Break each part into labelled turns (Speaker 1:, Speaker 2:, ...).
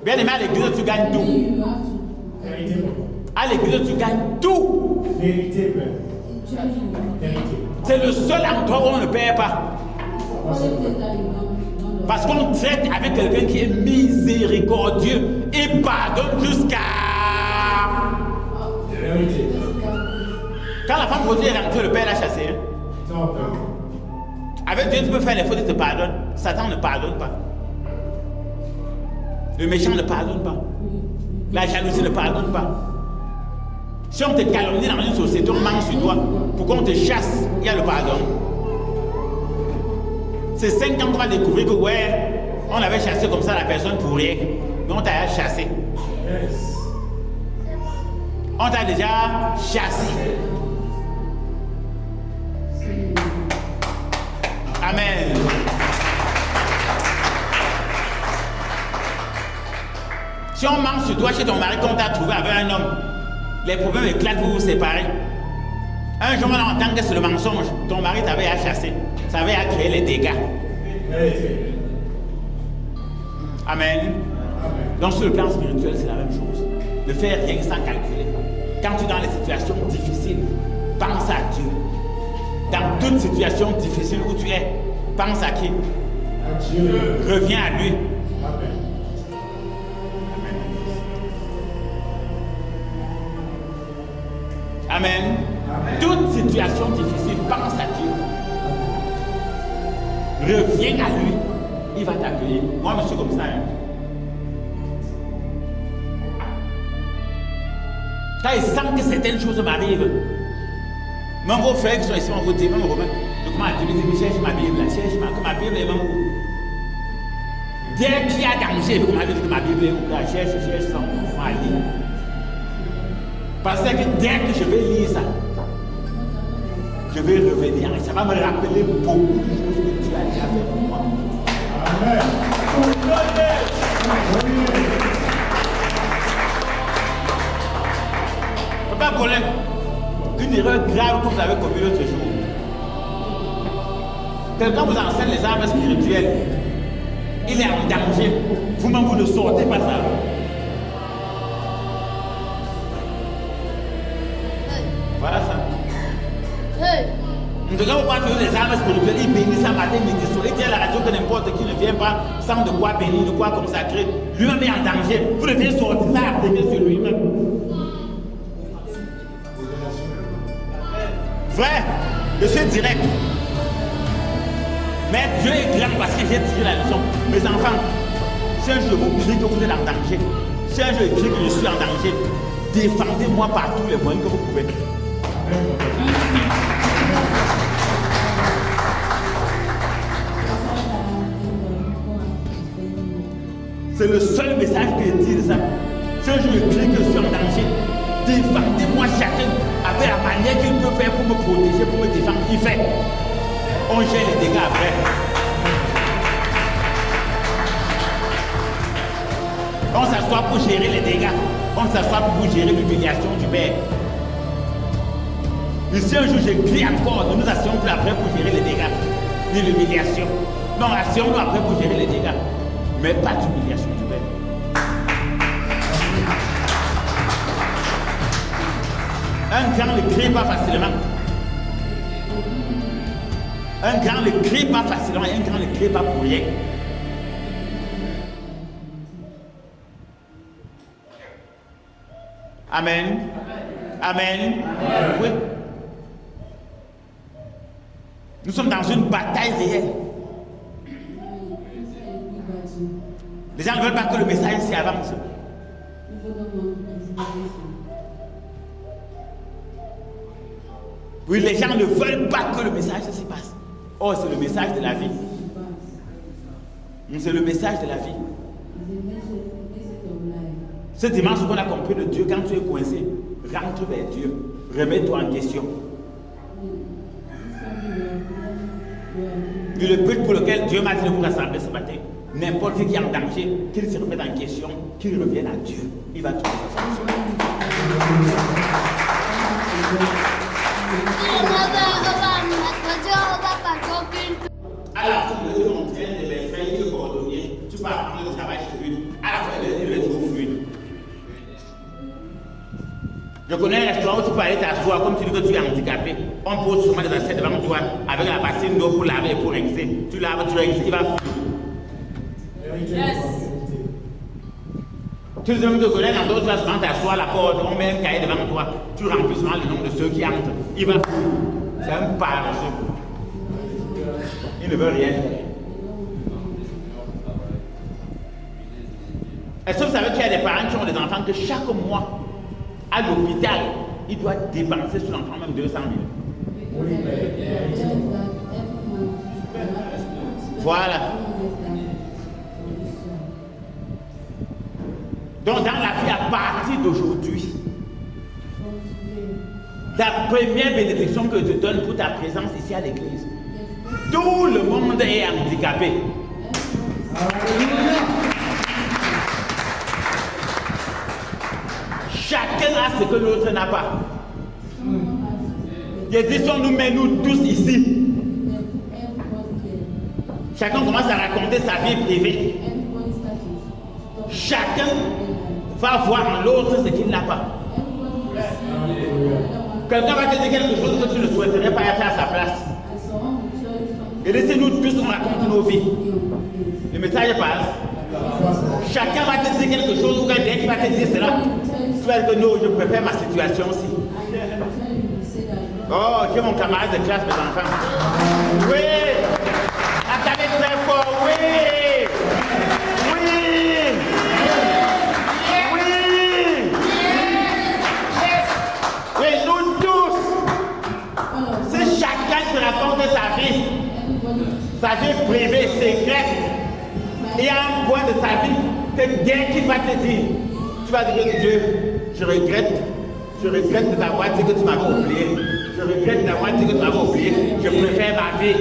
Speaker 1: Bien aimé, à l'église, tu gagnes tout. À l'église, tu gagnes tout.
Speaker 2: Vérité, Père. Vérité.
Speaker 1: C'est le seul endroit où on ne perd pas. Parce qu'on traite avec quelqu'un qui est miséricordieux et pardonne jusqu'à...
Speaker 2: Vérité.
Speaker 1: Quand la femme produit est rentrée, le père l'a chassé. Hein?
Speaker 2: Non, Père.
Speaker 1: Avec Dieu, tu peux faire les fautes et te pardonne. Satan ne pardonne pas. Le méchant ne pardonne pas. La jalousie ne pardonne pas. Si on te calomnie dans une société, on mange sur toi. Pour qu'on te chasse, il y a le pardon. C'est 5 ans qu'on va découvrir que ouais, on avait chassé comme ça la personne pour rien. Mais on t'a chassé.
Speaker 2: Yes.
Speaker 1: On t'a déjà chassé. Amen. Si on mange sur toi chez ton mari qu'on t'a trouvé avec un homme, les problèmes éclatent pour vous séparer. Un jour, on entend que c'est le mensonge. Ton mari t'avait à chasser. Ça avait à créer les dégâts.
Speaker 2: Vérité.
Speaker 1: Amen.
Speaker 2: Amen.
Speaker 1: Donc sur le plan spirituel, c'est la même chose. Ne faire rien sans calculer. Quand tu es dans les situations difficiles, pense à Dieu. Dans toute situation difficile où tu es, pense à qui?
Speaker 2: À Dieu.
Speaker 1: Reviens à lui.
Speaker 2: Amen.
Speaker 1: Amen. Toute situation difficile, pense à Dieu. Reviens à lui. Il va t'accueillir. Moi, je suis comme ça. Hein. Quand il sent que certaines choses m'arrivent, même vos frères qui sont ici, on vous dit, même Romain, je commence à dire, cherche ma Bible, cherche ma Bible est même où? Dès qu'il y a danger, il faut que ma Bible est où? Là, cherche sans pouvoir lire. Parce que dès que je vais lire ça, je vais revenir et ça va me rappeler beaucoup de choses que Dieu a déjà fait pour moi.
Speaker 2: Amen.
Speaker 1: Papa Colin, une erreur grave que vous avez commise l'autre jour. Quelqu'un vous enseigne les armes spirituelles. Il est en danger. Vous-même, vous ne sortez pas ça. Voilà ça. En tout cas, vous parlez des armes spirituelles, il bénit ça matin, midi, soir. Il dit à la radio que n'importe qui ne vient pas sans de quoi bénir, de quoi consacrer. Lui-même est en danger. Vous devez sortir ça, appliquer sur lui-même. Frère, je suis direct. Mais Dieu est grand parce que j'ai tiré la leçon. Mes enfants, si un jour je vous crie que vous êtes en danger, si un jour je crie que je suis en danger, défendez-moi par tous les moyens que vous pouvez. C'est le seul message que je dis de ça. Si un jour je crie que je suis en danger, défendez-moi chacun avec la manière qu'il peut faire pour me protéger, pour me défendre. Il fait. On gère les dégâts après. On s'assoit pour gérer les dégâts. On s'assoit pour gérer l'humiliation du Père. Et si un jour je crie encore, nous nous asseyons plus après pour gérer les dégâts, ni l'humiliation. Non, asseyons-nous après pour gérer les dégâts. Mais pas d'humiliation du Père. Un grand ne crie pas facilement. Un grand ne crie pas facilement et un grand ne crie pas pour rien. Amen. Amen. Amen. Oui. Nous sommes dans une bataille réelle. Les gens ne veulent pas que le message s'y avance. Oui, les gens ne veulent pas que le message s'y passe. Oh, c'est le message de la vie. C'est le message de la vie. Ce dimanche qu'on a compris de Dieu, quand tu es coincé, rentre vers Dieu. Remets-toi en question. Et le but pour lequel Dieu m'a dit de vous rassembler ce matin, n'importe qui est en danger, qu'il se remette en question, qu'il revienne à Dieu. Il va trouver sa solution. À la fin de l'entraîne de mes frères, il est cordonnier, tu vas apprendre le travail chez lui. À la fin de Je connais un restaurant où tu peux aller t'asseoir comme tu dis que tu es handicapé. On pose souvent des assiettes devant toi avec la bassine d'eau pour laver et pour rincer. Tu laves, tu rinces, il va fuir.
Speaker 2: Yes.
Speaker 1: Tu te connais dans d'autres places, quand tu t'assois à la porte, on met un cahier devant toi, tu remplis souvent le nom de ceux qui entrent. Il va fuir. C'est un paresseux. Il ne veut rien faire. Est-ce que vous savez qu'il y a des parents qui ont des enfants que chaque mois, à l'hôpital, ils doivent dépenser sur l'enfant même 200 000. Voilà. Donc dans la vie, à partir d'aujourd'hui, la première bénédiction que je te donne pour ta présence ici à l'église, tout le monde est handicapé. Chacun a ce que l'autre n'a pas. Jésus nous met nous tous ici. Chacun commence à raconter sa vie privée. Chacun va voir en l'autre ce qu'il n'a pas. Quelqu'un va te dire quelque chose que tu ne souhaiterais pas être à sa place. Et laissez-nous tous, on raconte nos vies. Le message passe. Chacun va te dire quelque chose ou quelqu'un qui va te dire cela. Tu vas dire que non, je préfère ma situation aussi. Oh, j'ai mon camarade de classe, mes enfants. Oui! Attendez très fort, oui! Oui! Oui! Oui, nous tous! Si chacun te raconte sa vie privée, secrète, il y a un point de sa vie que dès qu'il va te dire, tu vas dire que Dieu, je regrette de t'avoir dit que tu m'avais oublié. Je regrette d'avoir dit que tu m'avais oublié. Je préfère ma vie.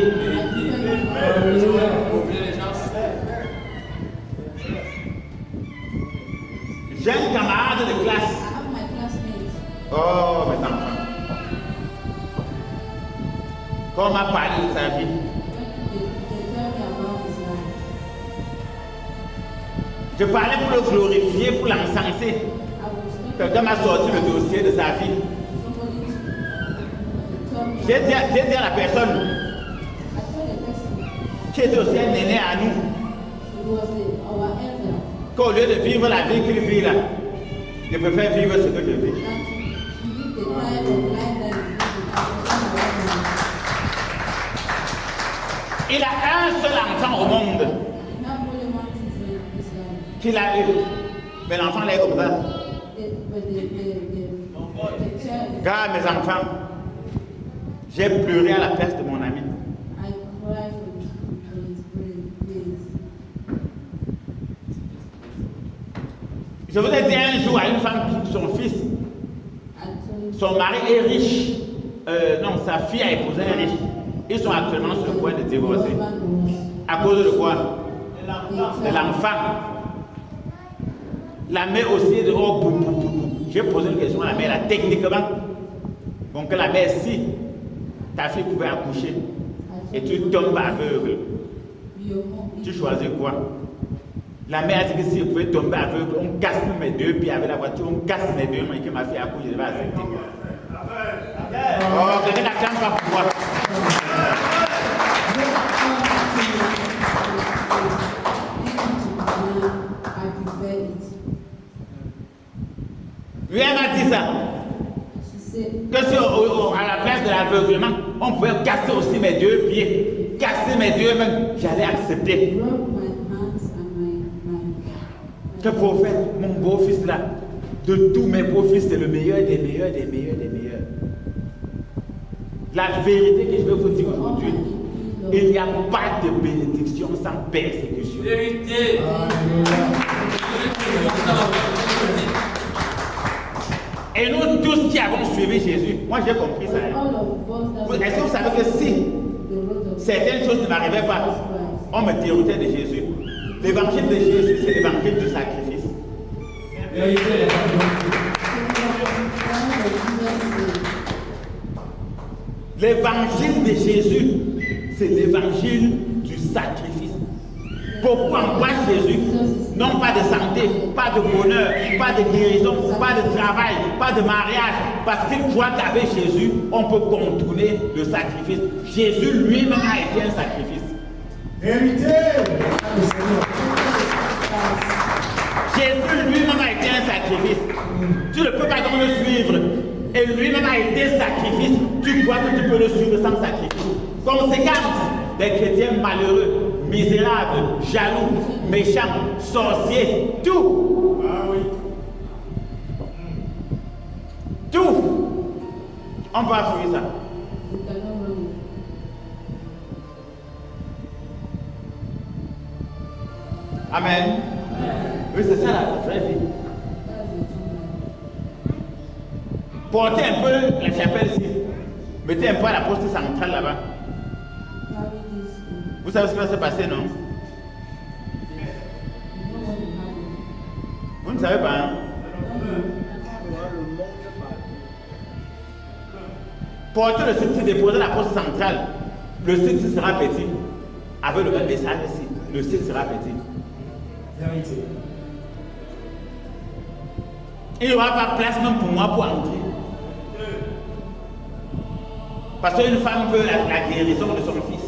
Speaker 1: J'ai un camarade de classe. Oh, mes enfants. Quand on m'a parlé de sa vie, je parlais pour le glorifier, pour l'encenser. Quelqu'un m'a sorti le dossier de sa vie. J'ai dit à la personne qui était aussi un aîné à nous qu'au lieu de vivre la vie qu'il vit là, je préfère vivre ce que je vis. Il a un seul enfant au monde qu'il a eu. Mais l'enfant là est comme ça. Regarde mes enfants, j'ai pleuré à la place de mon ami. Je vous ai dit un jour à une femme, son fils, son mari est riche. Non, sa fille a épousé un riche. Ils sont actuellement sur le point de divorcer. À cause de quoi? De l'enfant. La mère aussi est de oh, boum, boum, boum, boum. J'ai posé une question à la mère, là, techniquement. Donc la mère, si ta fille pouvait accoucher et tu tombes aveugle, tu choisis quoi? La mère a dit que si je pouvais tomber aveugle, on casse mes deux pieds avec la voiture, on casse mes deux mains et que ma fille accouche, je vais accepter. Oh, quelqu'un n'attend pas pour moi. Lui, elle m'a dit ça. Que si à la place de l'aveuglement, on pouvait casser aussi mes deux pieds, casser mes deux mains, j'allais accepter. Que prophète, mon beau-fils là, de tous mes beaux-fils, c'est le meilleur des meilleurs, des meilleurs, des meilleurs. La vérité que je vais vous dire aujourd'hui, il n'y a pas de bénédiction sans persécution. Vérité. Et nous tous qui avons suivi Jésus, moi j'ai compris ça. Est-ce que vous savez que si certaines choses ne m'arrivaient pas, on me déroutait de Jésus? L'évangile de Jésus, c'est l'évangile du sacrifice. L'évangile de Jésus, c'est l'évangile du sacrifice. Beaucoup embrassent Jésus, non pas de santé, pas de bonheur, pas de guérison, pas de travail, pas de mariage, parce qu'ils croient qu'avec Jésus, on peut contourner le sacrifice. Jésus lui-même a été un sacrifice.
Speaker 3: Vérité.
Speaker 1: Jésus lui-même a été un sacrifice. Tu ne peux pas donc le suivre. Et lui-même a été sacrifice. Tu crois que tu peux le suivre sans sacrifice. Conséquence, des chrétiens malheureux, misérables, jaloux, méchants, sorciers, tout.
Speaker 3: Ah oui.
Speaker 1: Tout. On va fuir ça. Amen. Oui, c'est ça la vraie vie. Portez un peu la chapelle ici. Mettez un peu à la poste centrale là-bas. Vous savez ce qui va se passer, non? Vous ne savez pas, hein? Portez le site, déposez la poste centrale. Le site sera petit. Avec le même message ici. Le site sera petit.
Speaker 3: Vérité.
Speaker 1: Il n'y aura pas de place même pour moi pour entrer. Parce qu'une femme veut la guérison de son fils.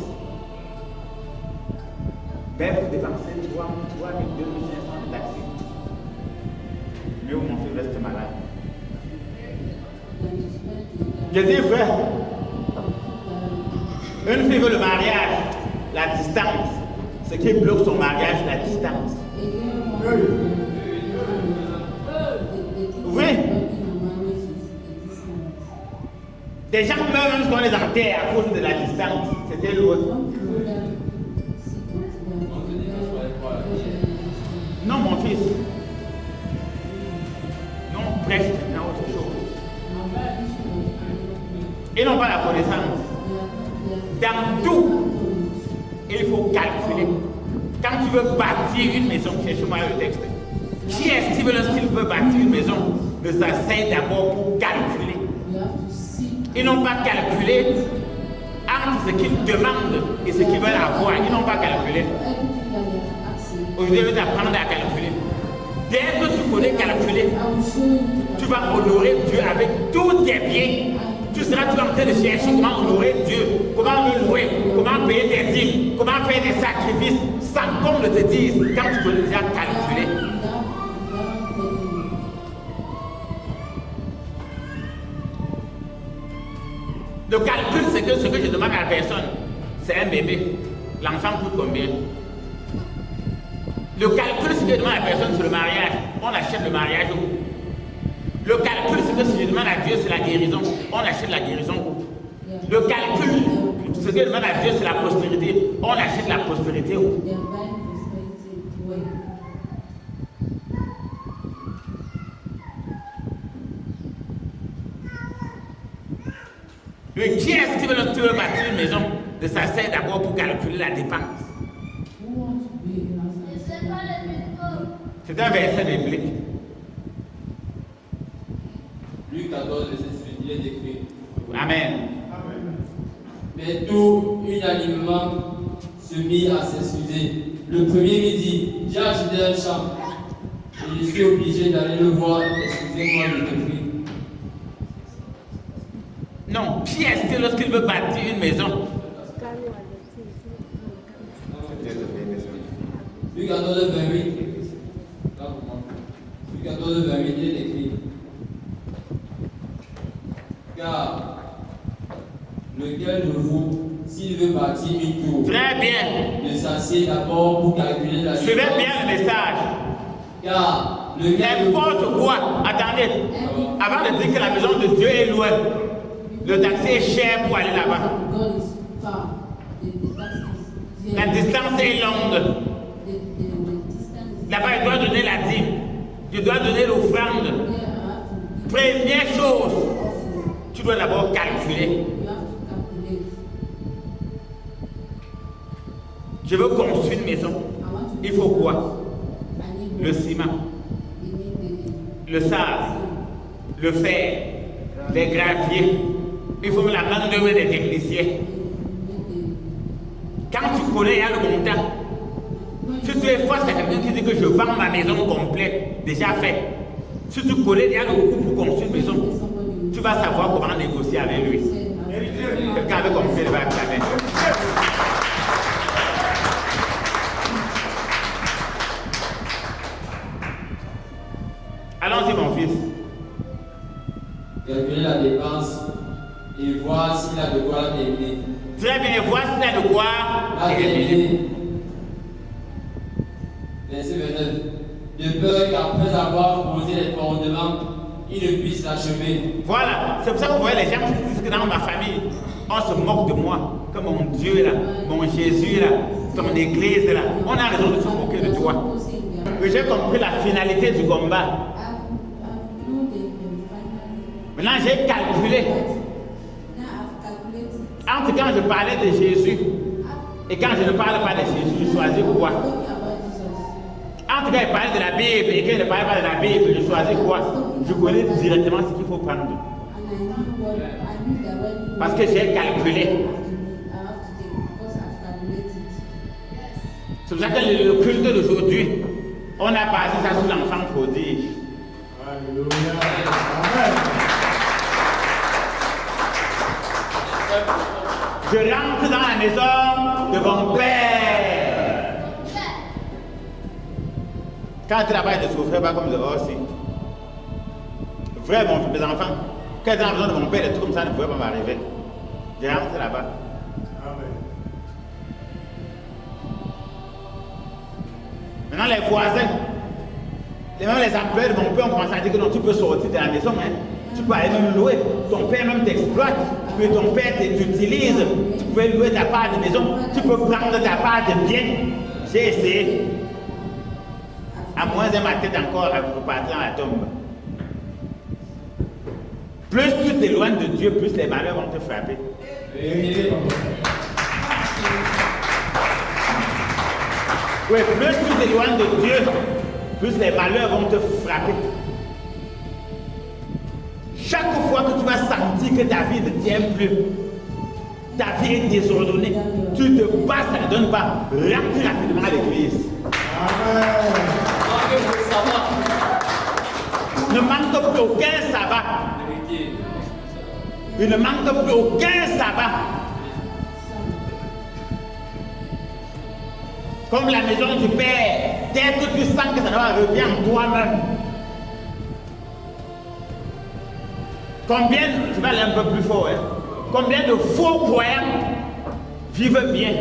Speaker 1: Ben, vous dépensez 3 000, 2 500 de taxi. Mais où mon fils reste malade. Je dis vrai. Une fille veut le mariage, la distance. Ce qui bloque son mariage, la distance. Oui. Des gens meurent même quand on les enterre à cause de la distance. C'était loin. Non, mon fils. Non, presque dans autre chose. Et non pas la connaissance. Dans tout, il faut calculer. Quand tu veux bâtir une maison, cherche-moi le texte. Qui est-ce qui veut bâtir une maison ne s'asseye d'abord pour calculer. Ils n'ont pas calculé entre ce qu'ils demandent et ce qu'ils veulent avoir. Ils n'ont pas calculé. Aujourd'hui, je vais t'apprendre à calculer. Dès que tu connais calculer, tu vas honorer Dieu avec tous tes biens. Tu seras tout en train de chercher comment honorer Dieu, comment le louer, comment payer tes dîmes, comment faire des sacrifices, sans qu'on ne te dise quand tu connais déjà calculer. Le calcul, c'est que ce que je demande à la personne, c'est un bébé. L'enfant coûte combien? Le calcul, ce que je demande à la personne, c'est le mariage. On achète le mariage où? Le calcul, c'est que si je demande à Dieu, c'est la guérison. On achète la guérison où? Le calcul, ce que je demande à Dieu, c'est la prospérité. On achète la prospérité où? Mais qui est-ce qui veut bâtir une maison de s'asseoir d'abord pour calculer la dépense? C'est un verset biblique.
Speaker 4: Luc 14, verset 18, il est écrit.
Speaker 1: Amen.
Speaker 4: Mais tout unanimement se mit à s'excuser. Le premier midi, j'ai acheté un champ et je suis obligé d'aller le voir. Excusez-moi de te prier.
Speaker 1: Non, qui est-ce que lorsqu'il veut bâtir une maison?
Speaker 4: Luc 14, 28. Luc 14, 28, il est écrit. Car lequel de vous, s'il veut bâtir une tour,
Speaker 1: Très bien.
Speaker 4: ne s'assied d'abord pour calculer la
Speaker 1: Suivez bien le message.
Speaker 4: Car lequel
Speaker 1: N'importe quoi. Attendez. Avant de dire que la maison de Dieu est loin, le taxi est cher pour aller là-bas. La distance est longue. Là-bas, il doit donner la dîme. Tu dois donner l'offrande. Première chose, tu dois d'abord calculer. Je veux construire une maison. Il faut quoi? Le ciment, le sable, le fer, les graviers. Il faut la main d'œuvre des techniciens. Quand tu connais le montant, Si tu es face à quelqu'un qui dit que je vends ma maison complète, déjà fait. Si tu connais déjà le coût pour construire une maison, tu vas savoir comment négocier avec lui. Quelqu'un avait compris, il va acclamer. Allons-y, mon fils.
Speaker 4: Calculer la dépense et voir s'il a de quoi la terminer.
Speaker 1: Très bien, voir s'il a de quoi
Speaker 4: La terminer. Verset 29. De peur qu'après avoir posé les fondements, il ne puisse l'achever.
Speaker 1: Voilà, c'est pour ça que vous voyez les gens qui disent que dans ma famille, on se moque de moi, que mon Dieu là, mon Jésus là, ton église là, on a raison de se moquer de toi. Mais j'ai compris la finalité du combat. Maintenant j'ai calculé. Entre quand je parlais de Jésus et quand je ne parle pas de Jésus, je choisis quoi? Entre quand il parlait de la Bible et quand il ne parlait pas de la Bible, je choisis quoi? Je connais directement ce qu'il faut prendre. Parce que j'ai calculé. C'est pour ça que le culte d'aujourd'hui, on a basé ça sur l'enfant prodige.
Speaker 3: Alléluia. Amen.
Speaker 1: Je rentre dans la maison de mon père. Quand tu travailles, ne souffrez pas comme dehors aussi. Vrai, mes enfants, quand tu as besoin de mon père, des trucs comme ça ne pouvaient pas m'arriver. J'ai rentré là-bas.
Speaker 3: Amen.
Speaker 1: Maintenant, les voisins, même les employés de mon père ont commencé à dire que non, tu peux sortir de la maison, hein. Tu peux aller même louer. Ton père même t'exploite. Puis ton père t'utilise. Tu peux louer ta part de maison. Tu peux prendre ta part de bien. J'ai essayé. À moins de ma tête encore à repartir dans la tombe. Plus tu t'éloignes de Dieu, plus les malheurs vont te frapper. Oui, plus tu t'éloignes de Dieu, plus les malheurs vont te frapper. Chaque fois que tu vas sentir que ta vie ne tient plus, ta vie est désordonnée, tu te bats, ça ne donne pas, rentre rapidement à l'église.
Speaker 3: Amen.
Speaker 1: Ne manque plus aucun sabbat. Il ne manque plus aucun sabbat. Comme la maison du Père, dès que tu sens que ça va revenir en toi-même. Combien, tu vas aller un peu plus fort, hein? Combien de faux croyants vivent bien?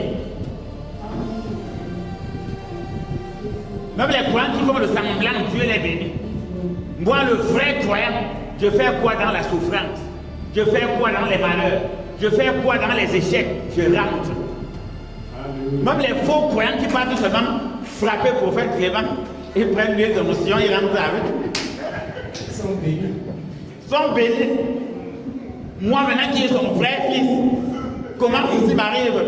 Speaker 1: Même les croyants qui font le semblant, Dieu les bénit. Moi, le vrai croyant, je fais quoi dans la souffrance? Je fais quoi dans les malheurs? Je fais quoi dans les échecs? Je rentre. Même les faux croyants qui partent seulement frapper le prophète Clément, ils prennent lieu de notion, ils rentrent avec.
Speaker 3: Ils sont bénis.
Speaker 1: Sont bénis. Moi maintenant qui est son vrai fils, comment ceci m'arrive?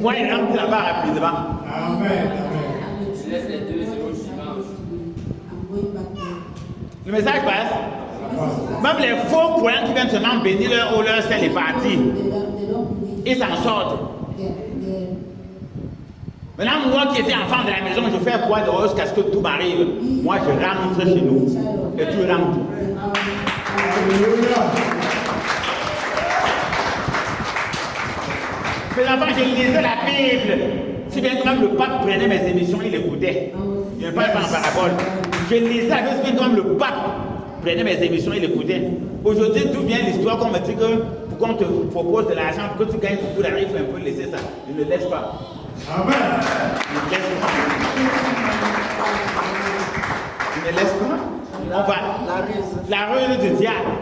Speaker 1: Moi il rentre là-bas rapidement.
Speaker 3: Amen. Amen.
Speaker 4: Je laisse les deux secondes suivantes.
Speaker 1: Le message passe. Même les faux croyants qui viennent seulement bénir leur sel est parti. Ils s'en sortent. Maintenant, moi qui étais enfant de la maison, je fais quoi dehors jusqu'à ce que tout m'arrive? Moi, je rentre chez nous. Et tu rentres.
Speaker 3: Alléluia.
Speaker 1: Mes enfants, je lisais la Bible. Si bien que même le pape prenait mes émissions, il écoutait. Je ne parle pas en parabole. Je lisais la Bible, si bien que même le pape prenait mes émissions, il écoutait. Aujourd'hui, d'où vient l'histoire qu'on me dit que pour qu'on te propose de l'argent, pour que tu gagnes beaucoup d'argent, il faut un peu laisser ça. Je ne laisse pas.
Speaker 3: Amen.
Speaker 1: Je ne laisse pas. Je ne laisse pas. On va. La ruse du diable.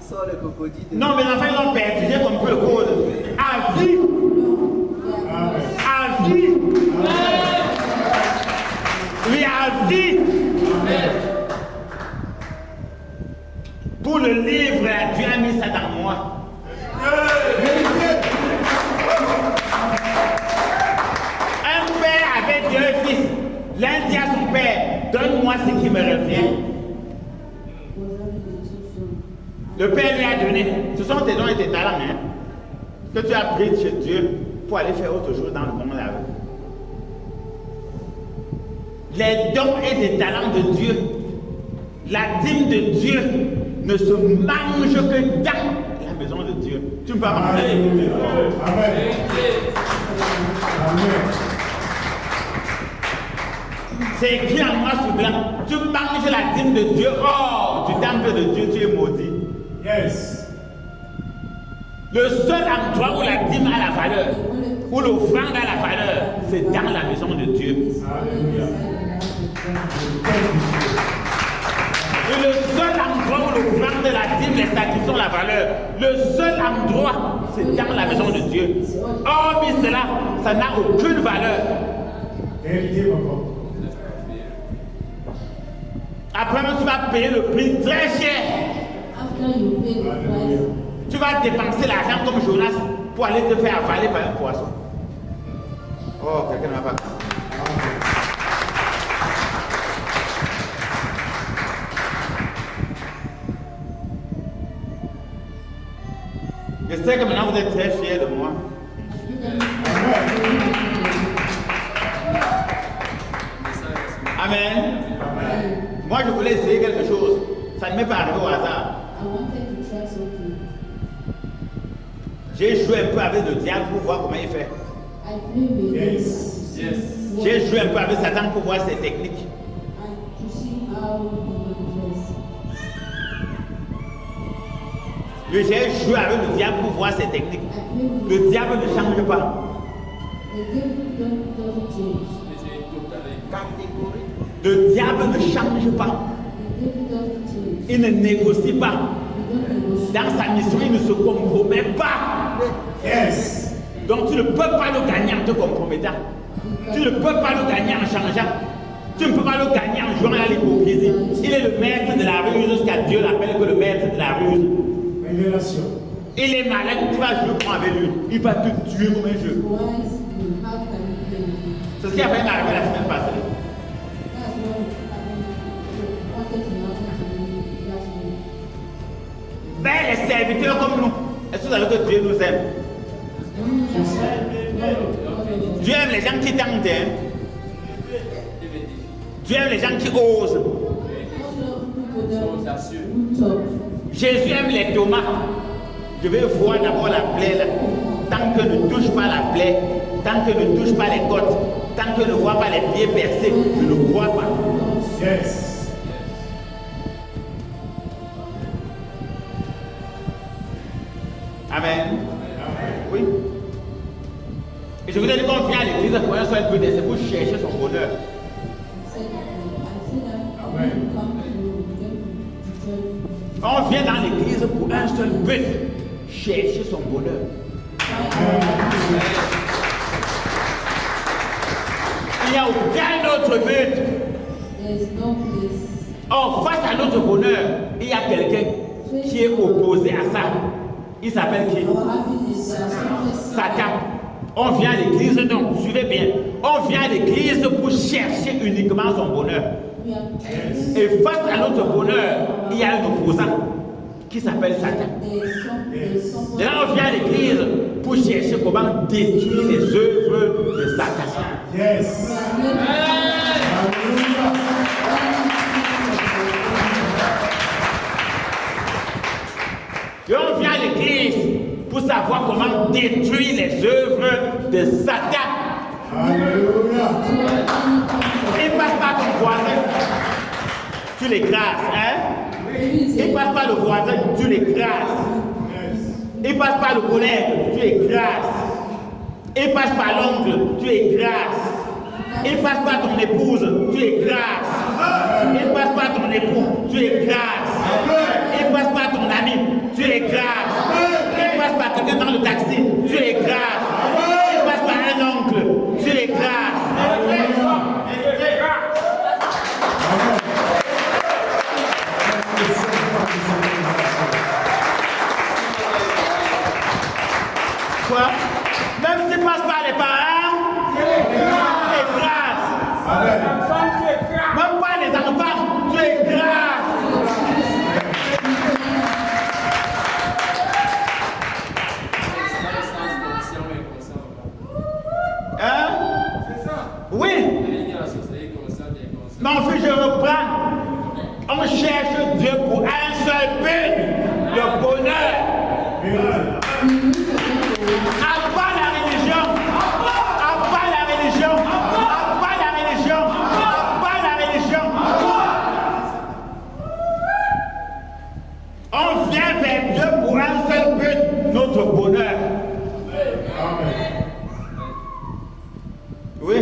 Speaker 2: Sors le crocodile.
Speaker 1: Non, mes enfants, ils ont perdu. J'ai compris le code. À vie. À vie. Oui, à vie. Pour le livre, Dieu a mis ça dans moi. Un père avait deux fils. L'un dit à son père, donne-moi ce qui me revient. Le père lui a donné. Ce sont tes dons et tes talents, hein, que tu as pris chez Dieu. pour aller faire autre chose dans le monde là. Les dons et les talents de Dieu, la dîme de Dieu ne se mange que dans la maison de Dieu. Tu ne peux pas manger.
Speaker 3: Amen. Amen.
Speaker 1: C'est écrit en noir sur blanc. Tu manges la dîme de Dieu hors du temple de Dieu, tu es maudit.
Speaker 3: Yes.
Speaker 1: Le seul endroit où la dîme a la valeur, où l'offrande a la valeur, c'est dans la maison de Dieu.
Speaker 3: Alléluia.
Speaker 1: Et le seul endroit où l'offrande de la dîme, les sacrifices ont la valeur, le seul endroit, c'est dans la maison de Dieu. Hormis cela, ça n'a aucune valeur.
Speaker 3: Vérité, papa.
Speaker 1: Après, tu vas payer le prix très cher. Tu vas dépenser l'argent comme Jonas pour aller te faire avaler par un poisson. Oh, quelqu'un n'a pas. Je sais que maintenant vous êtes très fiers de moi. Amen. Moi, je voulais essayer quelque chose. Ça ne m'est pas arrivé au hasard. J'ai joué un peu avec le diable pour voir comment il fait.
Speaker 3: Yes.
Speaker 1: J'ai joué un peu avec Satan pour voir ses techniques. J'ai joué avec le diable pour voir ses techniques. Le diable ne change pas. Le diable ne change pas. Il ne négocie pas. Dans sa mission, il ne se compromet pas.
Speaker 3: Yes.
Speaker 1: Donc tu ne peux pas le gagner en te compromettant. Tu ne peux pas le gagner en changeant. Tu ne peux pas le gagner en jouant à l'hypocrisie. Il est le maître de la ruse jusqu'à Dieu l'appelle que le maître de la ruse.
Speaker 3: Révélation.
Speaker 1: Il est malade, tu vas jouer avec lui. Il va te tuer comme un jeu. C'est ce qui a fait m'arriver la semaine passée. Ben, les serviteurs comme nous, est-ce que vous savez que Dieu nous aime? Dieu aime les gens qui tentent. Hein? Dieu aime les gens qui osent. Jésus aime les tomates. Je vais voir d'abord la plaie là. Tant que ne touche pas la plaie, tant que ne touche pas les côtes, tant que ne voit pas les pieds percés, je ne crois pas.
Speaker 3: Yes.
Speaker 1: Amen. Oui. Et je vous ai dit qu'on vient à l'église pour un seul but, c'est pour chercher son bonheur.
Speaker 3: Amen.
Speaker 1: On vient dans l'église pour un seul but, chercher son bonheur. Il n'y a aucun autre but. Or, face à notre bonheur, il y a quelqu'un qui est opposé à ça. Il s'appelle qui? Satan. On vient à l'église, donc, suivez bien. On vient à l'église pour chercher uniquement son bonheur. Et face à notre bonheur, il y a un opposant qui s'appelle Satan. Et là, on vient à l'église pour chercher comment détruire les œuvres de Satan.
Speaker 3: Yes.
Speaker 1: Et on vient à l'église pour savoir comment détruire les œuvres de Satan.
Speaker 3: Alléluia.
Speaker 1: Il passe par ton voisin, tu l'écrases, hein? Il passe par le voisin, tu l'écrases. Il passe par le collègue, tu écrases. Il passe par l'oncle, tu écrases. Il passe par ton épouse, tu écrases. Il passe par ton époux, tu écrases. Il passe par ton ami, tu écrases. Il passe par quelqu'un dans le taxi, tu écrases. Il passe par un oncle, tu écrases. Quoi? Même si passe par les parents, tu écrases. Même pas les enfants, tu écrases. Mon fils, je reprends. On cherche Dieu pour un seul but, le bonheur. À part la religion, à part la religion, à part la religion, à part la religion. On vient vers Dieu pour un seul but, notre bonheur.
Speaker 3: Amen.
Speaker 1: Oui.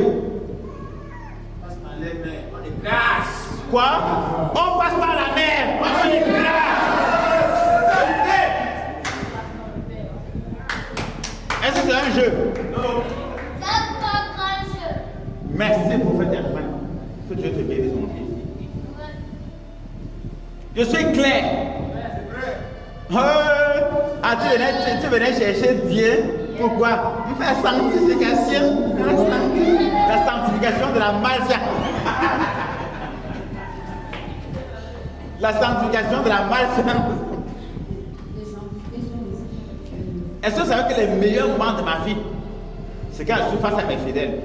Speaker 1: Quoi? On passe par la mer. On est grâce. Est-ce que c'est un jeu? Non.
Speaker 2: C'est pas un jeu.
Speaker 1: Merci, prophète Herman. Que Dieu te bénisse, mon fils. Je suis clair. Ah, tu venais chercher Dieu. Pourquoi? Il fait sanctification. La sanctification de la malchance. La sanctification de la malchance. Est-ce que vous savez que les meilleurs moments de ma vie, c'est quand je suis face à mes fidèles?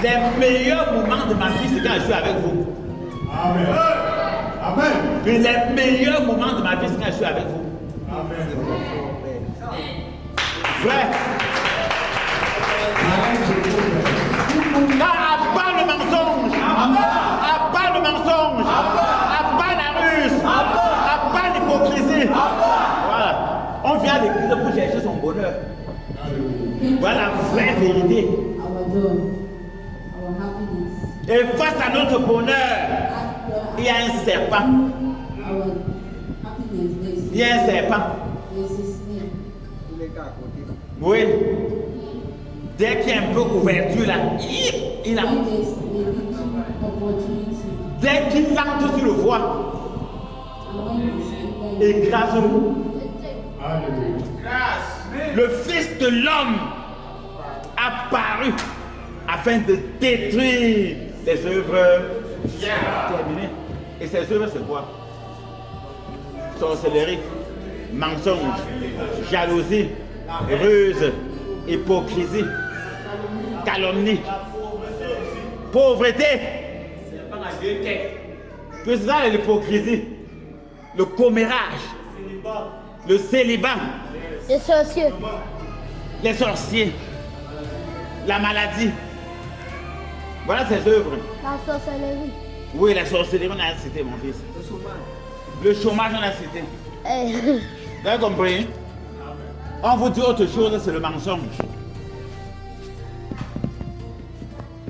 Speaker 1: Les meilleurs moments de ma vie, c'est quand je suis avec vous.
Speaker 3: Amen. Amen.
Speaker 1: Et les meilleurs moments de ma vie, c'est quand je suis avec vous.
Speaker 3: Amen.
Speaker 1: Vrai. Là, à part le mensonge, à part le mensonge, à part la ruse, à part l'hypocrisie. Voilà. On vient à l'église pour chercher son bonheur. Voilà la vraie vérité. Et face à notre bonheur, il y a un serpent. Il y a un serpent. Oui. Dès qu'il y a un peu d'ouverture là, il a. Dès qu'il entre sur le voie, écrase-le. Le Fils de l'homme a paru afin de détruire les œuvres terminées. Et ces œuvres, c'est quoi? Sorcellerie, mensonge, jalousie, ruse, hypocrisie, calomnie, pauvreté. Que c'est ça l'hypocrisie? Le commérage, le célibat,
Speaker 2: Les sorciers.
Speaker 1: les sorciers, la maladie. Voilà ces œuvres.
Speaker 2: La sorcellerie.
Speaker 1: Oui, la sorcellerie, on a cité, mon fils. Le chômage, on a cité. Vous avez compris? On vous dit autre chose, c'est le mensonge.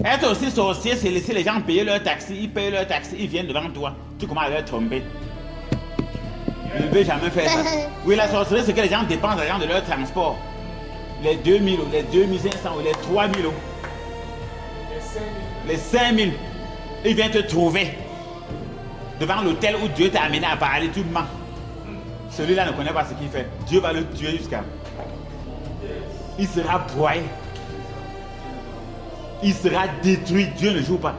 Speaker 1: Être aussi sorcier, c'est laisser les gens payer leur taxi. Ils payent leur taxi, ils viennent devant toi. Tu commences à leur tromper. Je ne vais jamais faire ça. Oui, la sorcellerie, c'est que les gens dépensent l'argent de leur transport. Les 2000 ou les 2500 ou les 3000 euros. Les 5000. Ils viennent te trouver devant l'hôtel où Dieu t'a amené à parler, tu mens. Celui-là ne connaît pas ce qu'il fait. Dieu va le tuer jusqu'à. Il sera broyé. Il sera détruit. Dieu ne joue pas.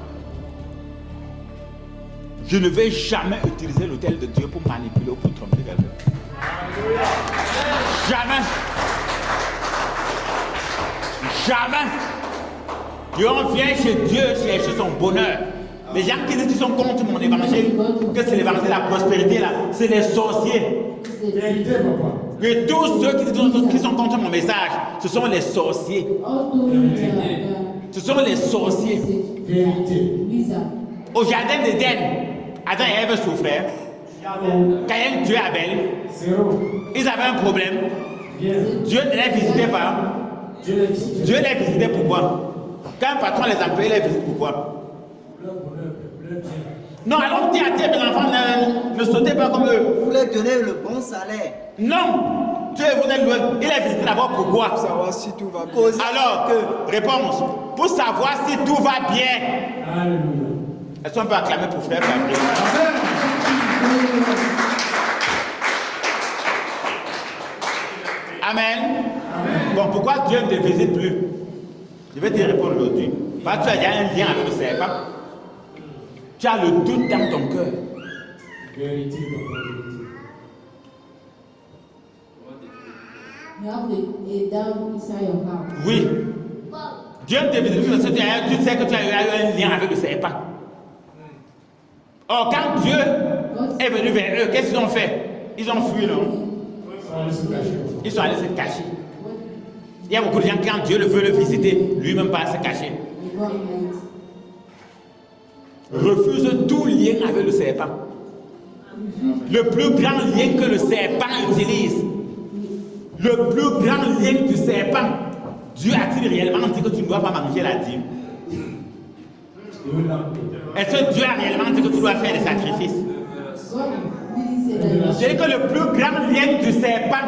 Speaker 1: Je ne vais jamais utiliser l'autel de Dieu pour manipuler ou pour tromper quelqu'un. Jamais. Jamais. Et on vient chez Dieu chercher son bonheur. Les gens qui disent qu'ils sont contre mon évangile, que c'est l'évangile de la prospérité là, c'est les sorciers.
Speaker 3: Vérité, papa.
Speaker 1: Et tous ceux qui sont contre mon message, ce sont les sorciers. Ce sont les sorciers.
Speaker 3: Vérité.
Speaker 1: Au jardin d'Éden, Adam et Ève souffraient. Caïn tuait Abel.
Speaker 3: Zéro.
Speaker 1: Ils avaient un problème.
Speaker 3: Bien.
Speaker 1: Dieu ne les visitait pas.
Speaker 3: Dieu les visite.
Speaker 1: Dieu les visitait pourquoi? Quand un patron les employés les visite pourquoi?
Speaker 3: Leur bonheur, leur bien.
Speaker 1: Non, alors dis à tes enfants, ne sautez pas comme eux.
Speaker 5: Vous voulez donner le bon salaire.
Speaker 1: Non, Dieu vous donne le. Il est visité d'abord pourquoi?
Speaker 5: Pour savoir si tout va bien.
Speaker 1: Alors, réponse, pour savoir si tout va bien.
Speaker 3: Alléluia.
Speaker 1: Est-ce qu'on peut acclamer pour frère Fabrice? Amen. Bon, pourquoi Dieu ne te visite plus? Je vais te répondre aujourd'hui. Parce que tu as déjà un lien avec le serpent. Tu as le doute dans ton cœur.
Speaker 3: Vérité, papa, vérité.
Speaker 6: You have a dam inside your house.
Speaker 1: Oui. Dieu te visite parce que tu sais que tu as eu un lien avec le serpent. Or, quand Dieu est venu vers eux, qu'est-ce qu'ils ont fait? Ils ont fui, non? Ils sont allés se cacher. Il y a beaucoup de gens qui, quand Dieu veut le visiter, lui-même pas se cacher. Refuse tout lien avec le serpent. Le plus grand lien que le serpent utilise, le plus grand lien du serpent, Dieu a-t-il réellement dit que tu ne dois pas manger la dîme? Est-ce que Dieu a réellement dit que tu dois faire des sacrifices? Je dis que le plus grand lien du serpent,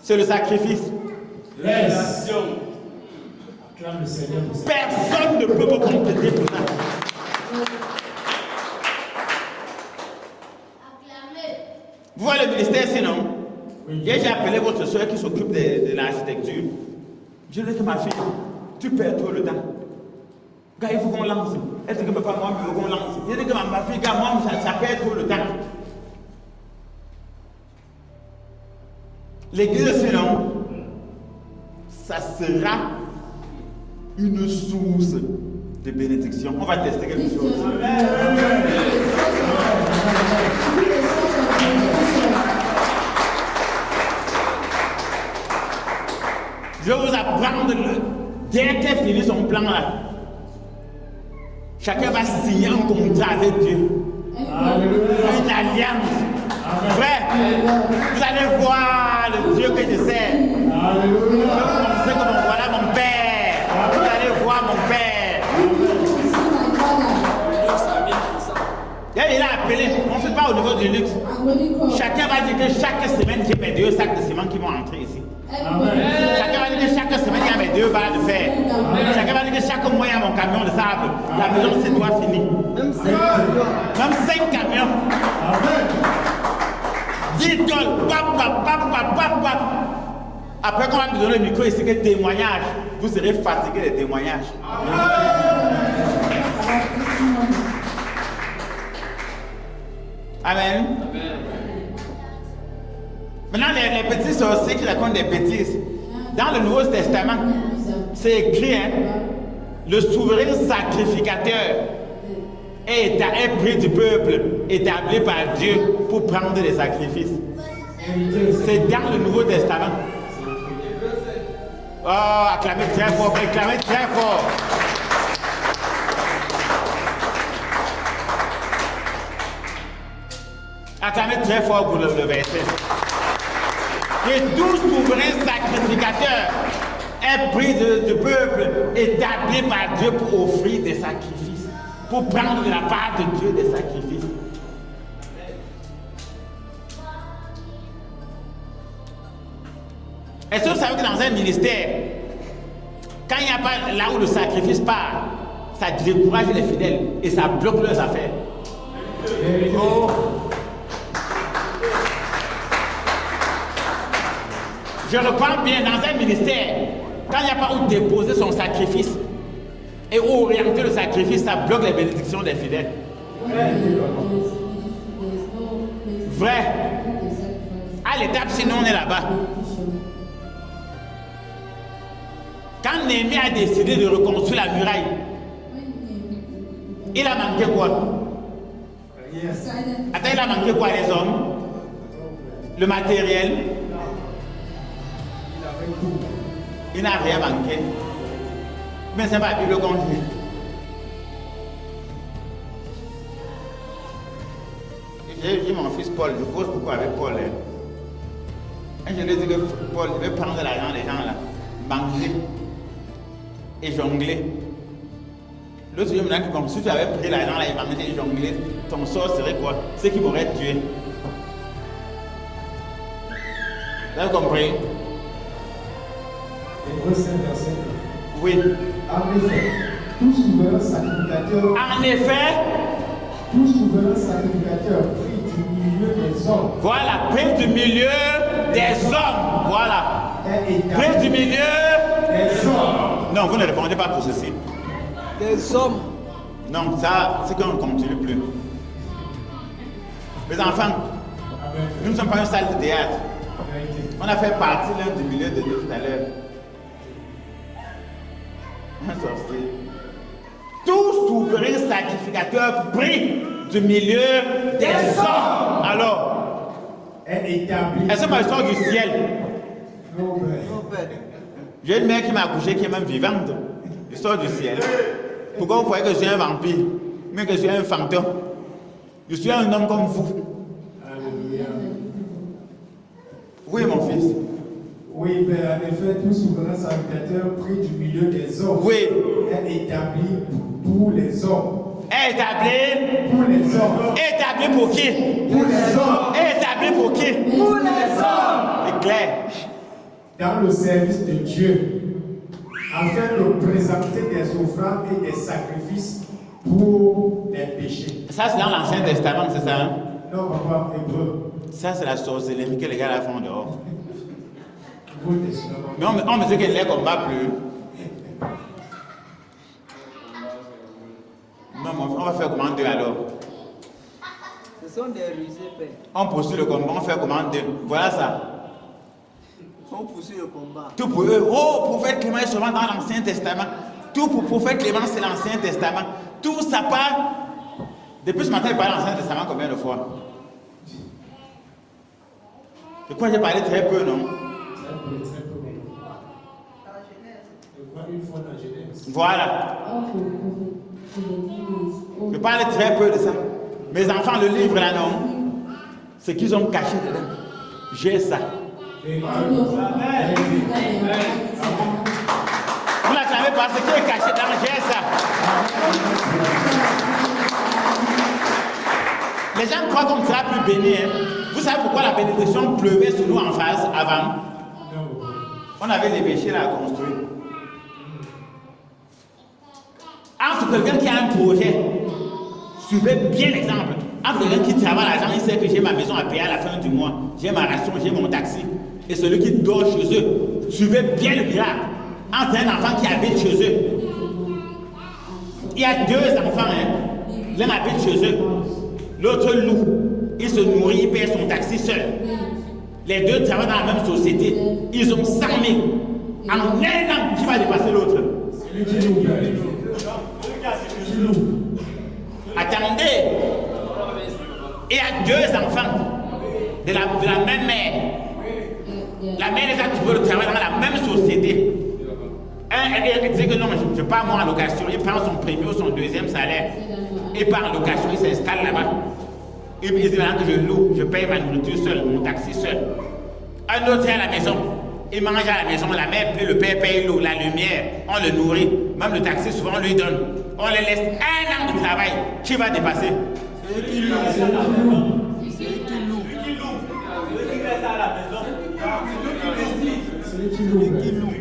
Speaker 1: c'est le sacrifice. Personne ne peut me compléter pour ça. Vous voyez le ministère sinon? J'ai appelé votre soeur qui s'occupe de l'architecture. Je lui ai dit que ma fille, tu perds trop le temps. Gars, il faut qu'on lance. Elle dit que papa, moi, il faut qu'on lance. Je lui ai dit que ma fille, gars, moi, ça perd trop le temps. L'église sinon, ça sera une source de bénédiction. On va tester quelque chose. Je vais vous apprendre, dès qu'elle finit son plan là, chacun va signer un contrat avec Dieu. Une alliance. Frère, vous allez voir le Dieu que je sais. Je vais vous montrer que voilà mon Père. Vous allez voir mon Père. Il a appelé, on ne fait pas au niveau du luxe. Chacun va dire que chaque semaine, j'ai mes 2 sacs de ciment qui vont entrer ici. Chacun va dire que chaque semaine, il y a mes 2 balles de fer. Chacun va dire que chaque mois, il y a mon camion de sable. La maison, c'est doit finir.
Speaker 5: Même 5 camions.
Speaker 1: Même 5 camions. 10 tonnes. Pap. Après qu'on va me donner le micro ici, que témoignage. Vous serez fatigué des témoignages. Amen. Maintenant, les petits sorciers qui racontent des bêtises. Dans le Nouveau Testament, c'est écrit, hein, le souverain sacrificateur est pris du peuple, établi par Dieu pour prendre des sacrifices. C'est dans le Nouveau Testament. Oh, acclamez très fort, acclamez très fort. Acclamez très fort pour le verset. Que tout souverain sacrificateur est pris du peuple, établi par Dieu pour offrir des sacrifices, pour prendre de la part de Dieu des sacrifices. Est-ce que vous savez que dans un ministère, quand il n'y a pas là où le sacrifice part, ça décourage les fidèles et ça bloque leurs affaires? Oh. Je reprends bien, dans un ministère, quand il n'y a pas où déposer son sacrifice et où orienter le sacrifice, ça bloque les bénédictions des fidèles. Vrai. À l'étape, sinon on est là-bas. Quand Néhémie a décidé de reconstruire la muraille, il a manqué quoi? Attends, il a manqué quoi? Les hommes, le matériel. Il n'a rien manqué. Mais c'est pas la Bible qu'on dit. J'ai mon fils Paul, je cause beaucoup avec Paul. Et je lui ai dit que Paul, je vais prendre l'argent des gens là, manger et jongler. L'autre jour, il m'a dit que si tu avais pris l'argent là et manger et jongler, ton sort serait quoi? C'est qu'il m'aurait tué. Vous avez compris? Oui.
Speaker 7: En effet, tout souverain sacrificateur.
Speaker 1: En effet,
Speaker 7: tout souverain sacrificateur pris du milieu des hommes.
Speaker 1: Voilà, pris du milieu des hommes. Voilà. Pris du milieu
Speaker 7: des hommes.
Speaker 1: Non, vous ne répondez pas pour ceci.
Speaker 5: Des hommes.
Speaker 1: Non, ça, c'est qu'on ne continue plus. Mes enfants, nous ne sommes pas une salle de théâtre. On a fait partie l'un du milieu de nous tout à l'heure. Un sorcier. Tout souverain sacrificateur pris du milieu des hommes. Alors,
Speaker 7: est établi.
Speaker 1: est-ce que ma histoire du ciel?
Speaker 7: Non, ben.
Speaker 1: J'ai une mère qui m'a accouché qui est même vivante. L'histoire du ciel. Pourquoi vous croyez que je suis un vampire, mais que je suis un fantôme? Je suis un homme comme vous.
Speaker 7: Alléluia.
Speaker 1: Oui, mon fils.
Speaker 7: Oui, mais en effet, tout souverain sacrificateur pris du milieu des hommes
Speaker 1: Oui.
Speaker 7: est établi pour les hommes.
Speaker 1: Établi.
Speaker 7: Pour les hommes.
Speaker 1: Établi pour qui?
Speaker 7: Pour les hommes.
Speaker 1: Établi pour qui?
Speaker 7: Pour les hommes.
Speaker 1: C'est clair.
Speaker 7: Dans le service de Dieu, afin de présenter des offrandes et des sacrifices pour les péchés.
Speaker 1: Ça, c'est dans l'Ancien Testament, c'est ça? Hein?
Speaker 7: Non, papa, hébreu.
Speaker 1: Ça, c'est la sorcellerie que les gars là font dehors.
Speaker 7: Nouveau Testament.
Speaker 1: Mais on me dit que les combats plus. Non, mon frère, on va faire comment deux alors?
Speaker 5: Ce sont des rusés, père.
Speaker 1: On poursuit le combat, on fait comment deux? Voilà ça.
Speaker 5: On poursuit le combat.
Speaker 1: Tout pour eux. Oh, prophète Clément est seulement dans l'Ancien Testament. Tout pour prophète Clément, c'est l'Ancien Testament. Tout ça part. Depuis ce matin, il parle de l'Ancien Testament combien de fois? De quoi j'ai parlé très peu, non?
Speaker 3: Très peu. Je crois une fois dans Genèse.
Speaker 1: Voilà. Je parle très peu de ça. Mes enfants, le livre là, non? Ce qu'ils ont caché dedans. J'ai ça. Vous n'acclamez pas ce qui est caché dans j'ai ça. Les gens croient qu'on sera plus béni. Hein. Vous savez pourquoi la bénédiction pleuvait sur nous en face avant? On avait des péchés là à construire. Entre quelqu'un qui a un projet, suivez bien l'exemple. Entre quelqu'un qui travaille à l'argent, il sait que j'ai ma maison à payer à la fin du mois, j'ai ma ration, j'ai mon taxi. Et celui qui dort chez eux, suivez bien le miracle. Entre un enfant qui habite chez eux, il y a deux enfants, hein. L'un habite chez eux, l'autre loue. Il se nourrit, il paye son taxi seul. Les deux travaillent dans la même société. Ils ont 100 000. En un an, qui va dépasser l'autre? Attendez. Il y a deux enfants de la même mère. La mère les a trouvés de travailler dans la même société. Elle dit que non, je pars moi en location. Il prend son premier ou son deuxième salaire. Il part en location, il s'installe là-bas. Il dit maintenant que je loue, je paye ma nourriture seul, mon taxi seul. Un autre est à la maison. Il mange à la maison, la mère, le père paye l'eau, la lumière, on le nourrit. Même le taxi, souvent, on lui donne. On les laisse un an de travail. Qui va dépasser?
Speaker 5: Celui qui loue. Celui qui loue.
Speaker 1: Celui qui reste à la maison.
Speaker 7: Celui qui loue.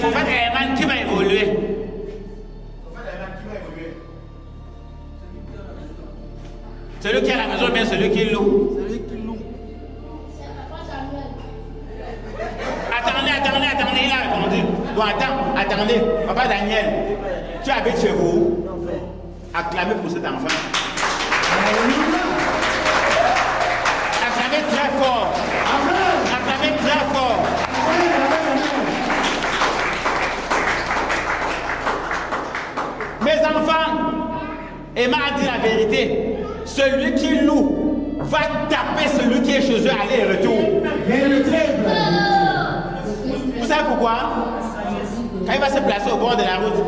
Speaker 1: En fait, Herman, qui va évoluer? Celui qui est à la maison ou bien celui qui loue?
Speaker 5: Celui qui loue.
Speaker 1: Attendez, il a répondu. Bon, attendez, papa Daniel, tu habites chez vous?
Speaker 5: Non, frère.
Speaker 1: Acclamez pour cet enfant. Acclamez très fort. Acclamez très fort. Mes enfants, Emma a dit la vérité. Celui qui loue va taper celui qui est chez eux aller et retour. Vous savez pourquoi? Quand il va se placer au bord de la route,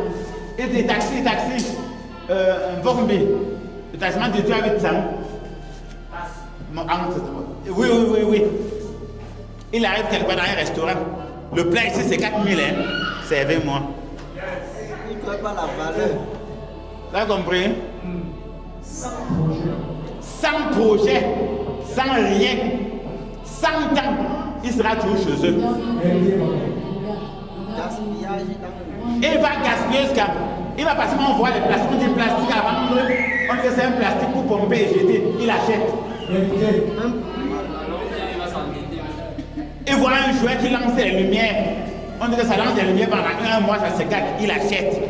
Speaker 1: il dit taxi, Vombi. Le taximan dit tu habites ça? Oui. Il arrive quelque part dans un restaurant. Le plat ici c'est 4 000, hein. Servez-moi.
Speaker 5: Il ne connaît pas la valeur.
Speaker 1: Vous avez compris? Sans projet, sans rien, sans temps, il sera toujours chez eux.
Speaker 5: Gaspillage dans le...
Speaker 1: Il va gaspiller jusqu'à... Il va passer, on voit les plastiques, on dit plastique avant, on dit que c'est un plastique pour pomper et jeter, il achète. Il voit un jouet qui lance des lumières, on dit que ça lance des lumières pendant un mois, ça se gâte, il achète.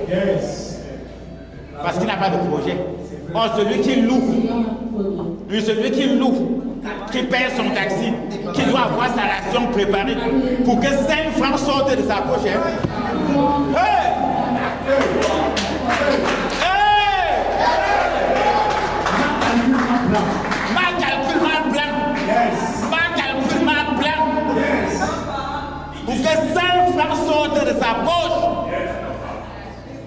Speaker 1: Parce qu'il n'a pas de projet. Or, celui qui loue, qui paye son taxi, qui doit avoir sa ration préparée pour que 5 francs sortent de sa poche. Hey! Ma calcul ma plan. Pour que 5 francs sortent de sa poche.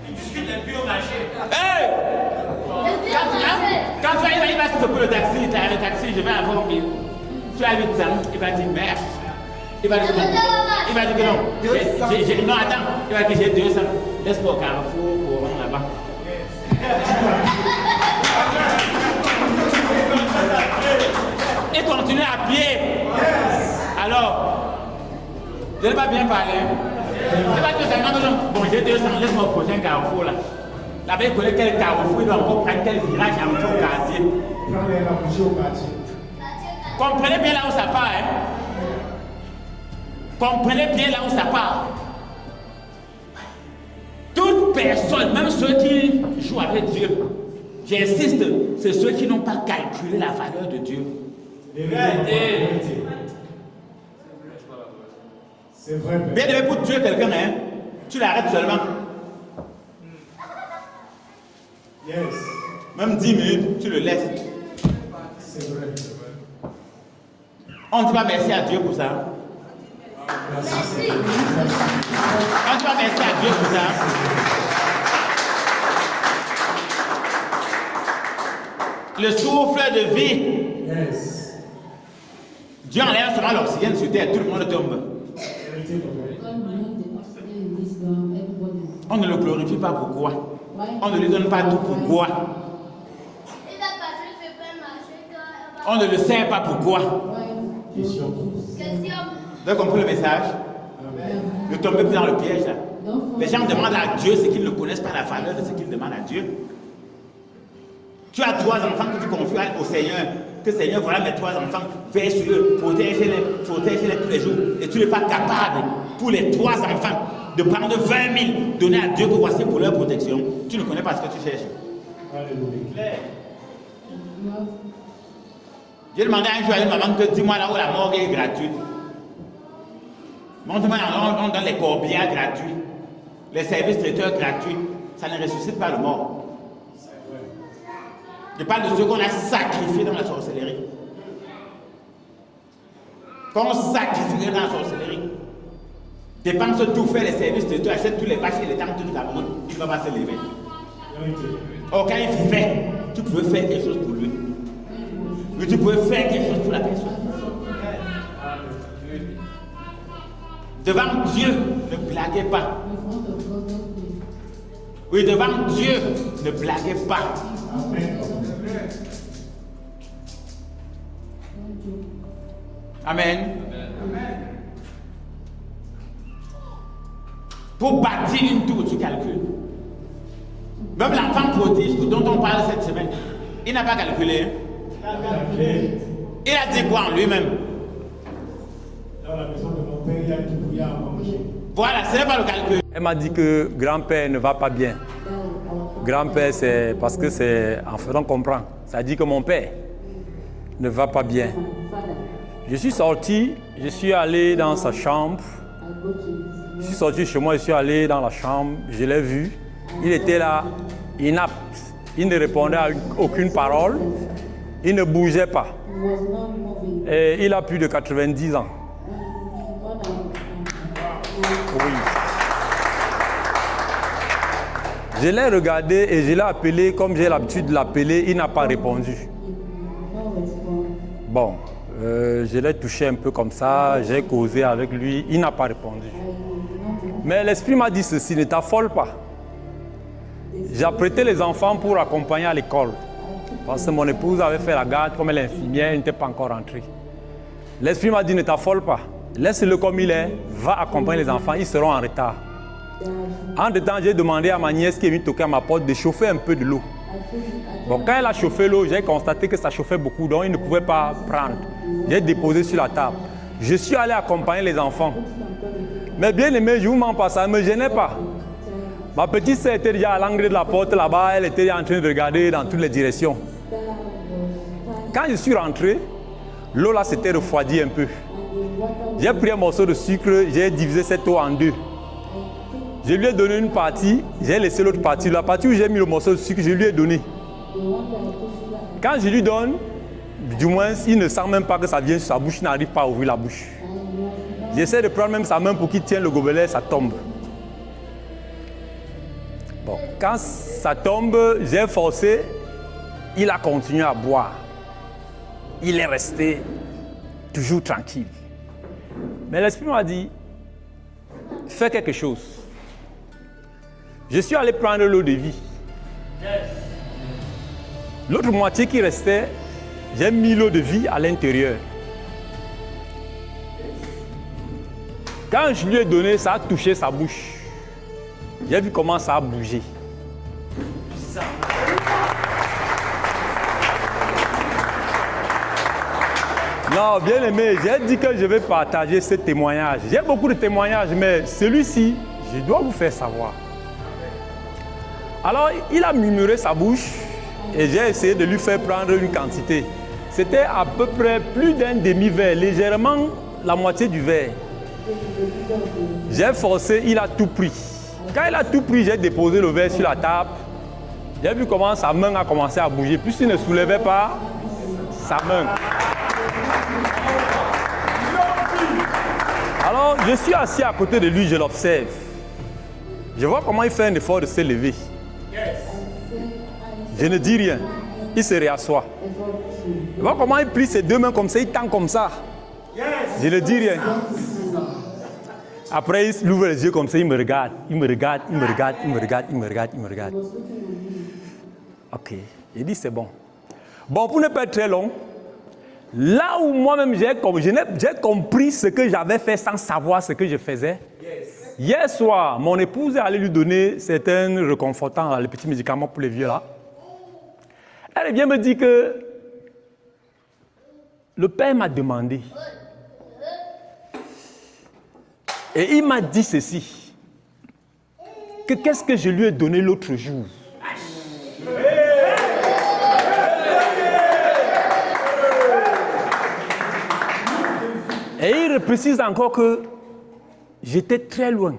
Speaker 1: Il discute un peu au marché. Hey! Quand tu arrives, il va stopper le taxi, tu as le taxi, je vais avoir 1000. Tu as 800, il va dire merde. Il va dire que non. Non, attends, il va dire j'ai 200. Laisse-moi au carrefour pour rendre là-bas. Et continue à pied. Alors, je n'ai pas bien parlé. Il va dire bon, j'ai 200, laisse-moi au prochain carrefour là. Là-bas, il connaît quel carrefour, il doit encore prendre quel virage à entrer au quartier. Comprenez bien là où ça part. Hein? Comprenez bien là où ça part. Toute personne, même ceux qui jouent avec Dieu, j'insiste, c'est ceux qui n'ont pas calculé la valeur de Dieu.
Speaker 7: C'est vrai.
Speaker 1: Bien aimé, pour tuer quelqu'un, hein, tu l'arrêtes seulement.
Speaker 7: Yes.
Speaker 1: Même 10 minutes, tu le laisses.
Speaker 7: C'est vrai.
Speaker 1: On ne dit pas merci à Dieu pour ça.
Speaker 7: Merci.
Speaker 1: On ne dit pas merci à Dieu pour ça. Le souffle de vie.
Speaker 7: Yes.
Speaker 1: Dieu enlève seulement l'oxygène sur terre, tout le monde tombe. On ne le glorifie pas pourquoi. On ne lui donne pas tout pourquoi. On ne le sait pas pourquoi.
Speaker 7: Question.
Speaker 1: Vous avez compris le message? Ne tombez plus dans le piège là. Les gens demandent à Dieu ce qu'ils ne connaissent pas la valeur de ce qu'ils demandent à Dieu. Tu as 3 enfants que tu confies au Seigneur. Que Seigneur, voilà mes 3 enfants, veille sur eux, protège-les tous les jours. Et tu n'es pas capable, pour les 3 enfants, de prendre 20 000, donner à Dieu que voici pour leur protection. Tu ne connais pas ce que tu cherches.
Speaker 7: Alléluia.
Speaker 1: J'ai demandé un jour à une maman que dis-moi là où la morgue est gratuite. Montre-moi, on donne les corbillards gratuits, les services traiteurs gratuits. Ça ne ressuscite pas le mort. Je parle de ceux qu'on a sacrifiés dans la sorcellerie. Qu'on sacrifie dans la sorcellerie. Dépense tout, fait les services traiteurs, achète tous les vaches et les tantes du Cameroun. Il ne va pas se lever. Or, quand il vivait, tu pouvais faire quelque chose pour lui. Mais tu pouvais faire quelque chose pour la personne. Devant Dieu, ne blaguez pas. Oui, devant Dieu, ne blaguez pas. Amen. Pour bâtir une tour, tu calcules. Même l'enfant prodige dont on parle cette semaine, il n'a pas calculé. Il a dit quoi en lui-même?
Speaker 7: Dans la maison de mon père, il y a du brouillard à manger.
Speaker 1: Voilà, ce n'est pas le calcul.
Speaker 5: Elle m'a dit que grand-père ne va pas bien. Grand-père, c'est parce que c'est en faisant comprendre. Ça dit que mon père ne va pas bien. Je suis sorti, je suis allé dans sa chambre. Je suis sorti chez moi, je suis allé dans la chambre, je l'ai vu. Il était là, inapte. Il ne répondait à aucune parole. Il ne bougeait pas. Et il a plus de 90 ans. Oui. Je l'ai regardé et je l'ai appelé comme j'ai l'habitude de l'appeler. Il n'a pas répondu. Bon, je l'ai touché un peu comme ça. J'ai causé avec lui. Il n'a pas répondu. Mais l'esprit m'a dit ceci, ne t'affole pas. J'ai apprêté les enfants pour accompagner à l'école. Parce que mon épouse avait fait la garde, comme elle est infirmière, elle n'était pas encore rentrée. L'esprit m'a dit, ne t'affole pas. Laisse-le comme il est, va accompagner les enfants, ils seront en retard. Entre-temps, j'ai demandé à ma nièce qui est venue toquer à ma porte de chauffer un peu de l'eau. Bon, quand elle a chauffé l'eau, j'ai constaté que ça chauffait beaucoup, donc il ne pouvait pas prendre. J'ai déposé sur la table. Je suis allé accompagner les enfants. Mais bien aimé, je vous mens pas, ça ne me gênait pas. Ma petite sœur était déjà à l'angle de la porte là-bas, elle était en train de regarder dans toutes les directions. Quand je suis rentré, L'eau là s'était refroidie un peu. J'ai pris un morceau de sucre, j'ai divisé cette eau en deux. Je lui ai donné une partie, j'ai laissé l'autre partie. La partie où j'ai mis le morceau de sucre, je lui ai donné. Quand je lui donne, du moins, il ne sent même pas que ça vient sur sa bouche, il n'arrive pas à ouvrir la bouche. J'essaie de prendre même sa main pour qu'il tienne le gobelet, ça tombe. Bon, quand ça tombe, j'ai forcé, il a continué à boire. Il est resté toujours tranquille. Mais l'Esprit m'a dit, fais quelque chose. Je suis allé prendre l'eau de vie. L'autre moitié qui restait, j'ai mis l'eau de vie à l'intérieur. Quand je lui ai donné, ça a touché sa bouche. J'ai vu comment ça a bougé. Non, bien aimé, j'ai dit que je vais partager ce témoignage. J'ai beaucoup de témoignages, mais celui-ci, je dois vous faire savoir. Alors, il a murmuré sa bouche et j'ai essayé de lui faire prendre une quantité. C'était à peu près plus d'un demi-verre, légèrement la moitié du verre. J'ai forcé, il a tout pris. Quand il a tout pris, j'ai déposé le verre sur la table. J'ai vu comment sa main a commencé à bouger. Puisqu'il ne soulevait pas sa main. Alors, je suis assis à côté de lui, je l'observe. Je vois comment il fait un effort de se lever. Je ne dis rien. Il se réassoit. Je vois comment il plie ses deux mains comme ça, il tend comme ça. Je ne dis rien. Après, il ouvre les yeux comme ça, il me regarde. Il me regarde, il me regarde, il me regarde, il me regarde, il me regarde. Ok. Il dit c'est bon. Bon, pour ne pas être très long, là où moi-même j'ai compris ce que j'avais fait sans savoir ce que je faisais. Hier soir, mon épouse est allée lui donner certains réconfortants, les petits médicaments pour les vieux là. Elle vient me dire que le père m'a demandé. Et il m'a dit ceci. Que qu'est-ce que je lui ai donné l'autre jour? Et il précise encore que j'étais très loin.